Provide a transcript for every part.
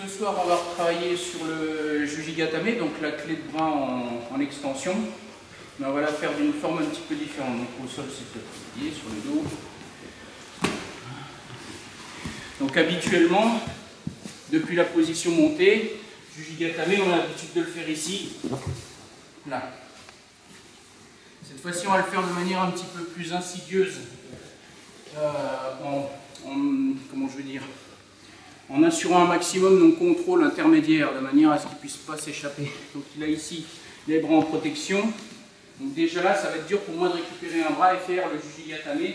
Ce soir, on va travailler sur le Jujigatame, donc la clé de bras en extension. Mais on va la faire d'une forme un petit peu différente. Donc au sol, c'est plié sur le dos. Donc habituellement, depuis la position montée, Jujigatame, on a l'habitude de le faire ici, là. Cette fois-ci, on va le faire de manière un petit peu plus insidieuse, comment je veux dire, en assurant un maximum de contrôle intermédiaire, de manière à ce qu'il ne puisse pas s'échapper. Donc il a ici les bras en protection. Donc déjà là, ça va être dur pour moi de récupérer un bras et faire le Jujigatame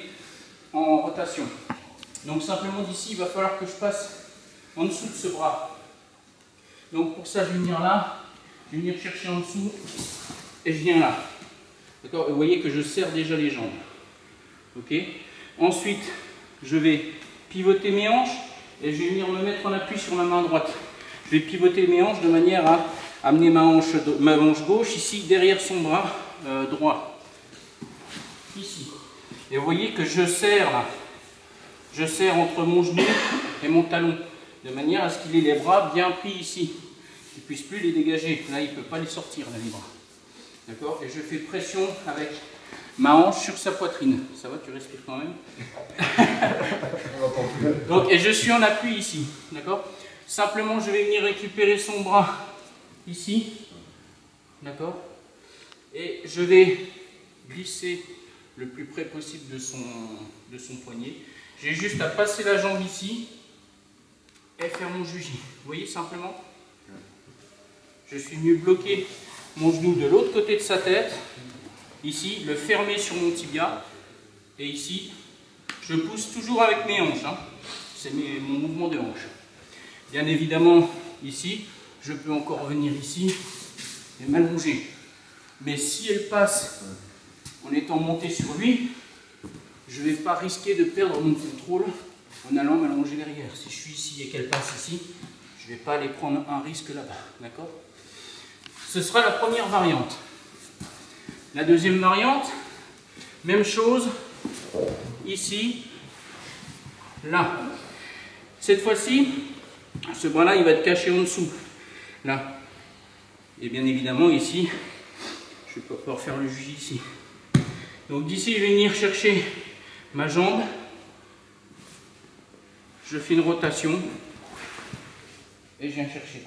en rotation. Donc simplement d'ici, il va falloir que je passe en dessous de ce bras. Donc pour ça, je vais venir là, je vais venir chercher en dessous et je viens là. D'accord? Vous voyez que je serre déjà les jambes. Ok? Ensuite, je vais pivoter mes hanches et je vais venir me mettre en appui sur ma main droite. Je vais pivoter mes hanches de manière à amener ma hanche gauche ici derrière son bras droit. Ici. Et vous voyez que je serre là. Je serre entre mon genou et mon talon de manière à ce qu'il ait les bras bien pris ici. Il ne puisse plus les dégager. Là, il ne peut pas les sortir, là, les bras. D'accord? Et je fais pression avec ma hanche sur sa poitrine. Ça va, tu respires quand même? Donc, et je suis en appui ici. D'accord? Simplement, je vais venir récupérer son bras ici. D'accord? Et je vais glisser le plus près possible de son poignet. J'ai juste à passer la jambe ici et faire mon juji. Vous voyez simplement? Je suis venu bloquer mon genou de l'autre côté de sa tête. Ici, le fermer sur mon tibia. Et ici, je pousse toujours avec mes hanches. Hein. C'est mon mouvement de hanche. Bien évidemment, ici, je peux encore venir ici et m'allonger. Mais si elle passe en étant montée sur lui, je ne vais pas risquer de perdre mon contrôle en allant m'allonger derrière. Si je suis ici et qu'elle passe ici, je ne vais pas aller prendre un risque là-bas. D'accord? Ce sera la première variante. La deuxième variante, même chose, ici, là. Cette fois-ci, ce bras-là, il va être caché en dessous. Là. Et bien évidemment, ici, je vais pouvoir faire le juji ici. Donc d'ici, je vais venir chercher ma jambe. Je fais une rotation. Et je viens chercher.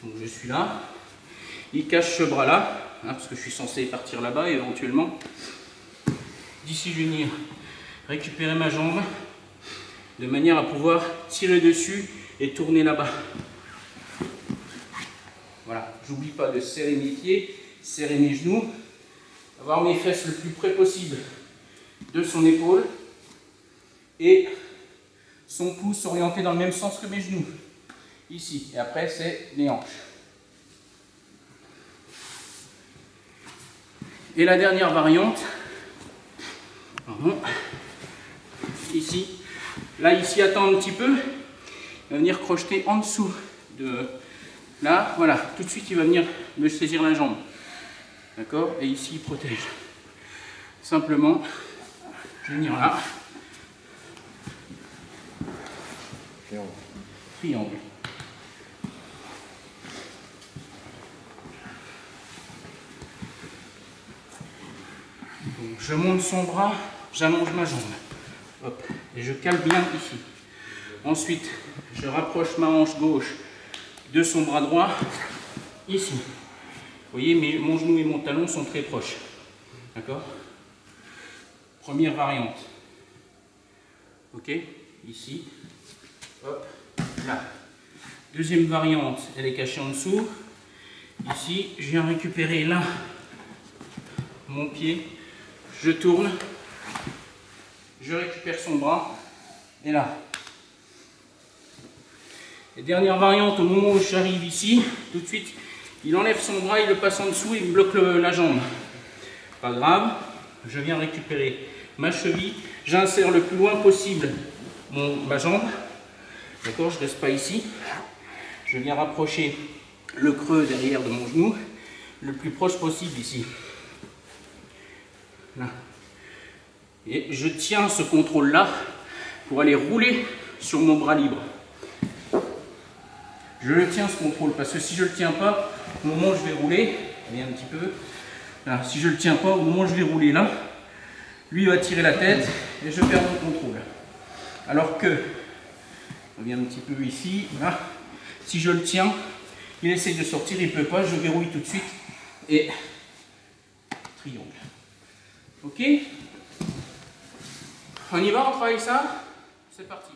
Donc je suis là. Il cache ce bras-là, hein, parce que je suis censé partir là-bas éventuellement. D'ici, je vais venir récupérer ma jambe de manière à pouvoir tirer dessus et tourner là-bas. Voilà, j'oublie pas de serrer mes pieds, serrer mes genoux, avoir mes fesses le plus près possible de son épaule et son pouce orienté dans le même sens que mes genoux. Ici, et après c'est les hanches. Et la dernière variante, ici, là, ici, attend un petit peu, il va venir crocheter en dessous de là, voilà, tout de suite il va venir me saisir la jambe, d'accord, et ici il protège. Simplement, je vais venir là, triangle. Donc, je monte son bras, j'allonge ma jambe. Hop, et je cale bien ici. Ensuite, je rapproche ma hanche gauche de son bras droit, ici. Vous voyez, mon genou et mon talon sont très proches. D'accord? Première variante. Ok? Ici. Hop, là. Deuxième variante, elle est cachée en dessous. Ici, je viens récupérer là mon pied. Je tourne. Je récupère son bras. Et là. Et dernière variante, au moment où j'arrive ici, tout de suite, Il enlève son bras, il le passe en dessous, il me bloque la jambe. Pas grave, je viens récupérer ma cheville, j'insère le plus loin possible ma jambe. D'accord, je ne reste pas ici. Je viens rapprocher le creux derrière de mon genou, le plus proche possible ici. Là. Et je tiens ce contrôle-là pour aller rouler sur mon bras libre. Je le tiens ce contrôle parce que si je ne le tiens pas, au moment où je vais rouler, allez un petit peu, là, si je ne le tiens pas, au moment où je vais rouler là, lui va tirer la tête et je perds mon contrôle. Alors que, on vient un petit peu ici, là, si je le tiens, il essaie de sortir, il ne peut pas, je verrouille tout de suite et triangle. Ok? On y va, on travaille ça? C'est parti.